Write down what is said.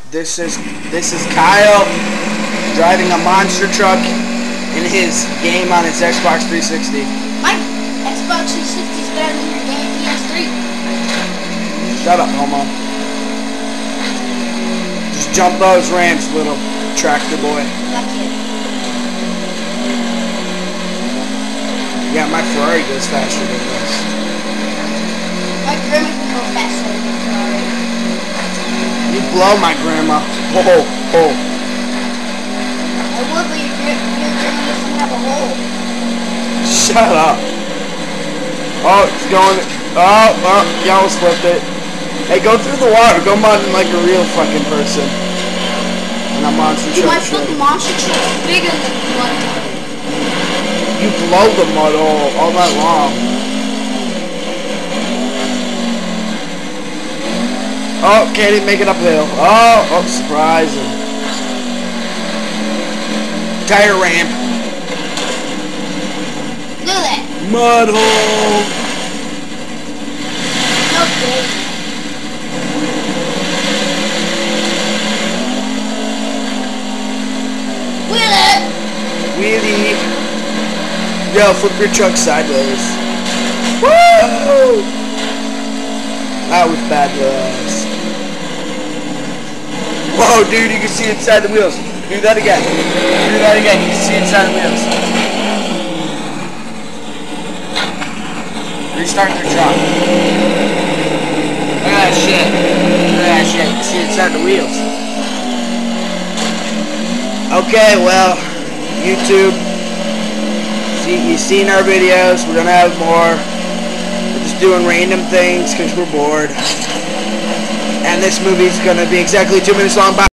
This is Kyle driving a monster truck in his game on his Xbox 360. My Xbox 360 is better than your game PS3. Shut up, homo. Just jump those ramps, little tractor boy. That's it. Yeah, my Ferrari goes faster than this. My grandma can go faster than your Ferrari. You blow my grandma. Oh, oh. I would, but your grandma doesn't have a hole. Shut up. Oh, it's going. Oh, you almost flipped it. Hey, go through the water. Go mud like a real fucking person. And a monster truck. My fucking monster truck is bigger than the mud. You blow the mud all night long. Oh, can't even make it uphill. Oh, surprising. Tire ramp. Look at that. Mud hole. Okay. Wheelie. Yo, flip your truck sideways. Woo! That was bad looks. Whoa, dude, you can see inside the wheels. Do that again. Do that again. You can see inside the wheels. Restart the truck. Look at that shit. Look at that shit. You can see inside the wheels. Okay, well, YouTube, you've seen our videos. We're gonna have more. We're just doing random things because we're bored. And this movie's gonna be exactly 2 minutes long. Bye.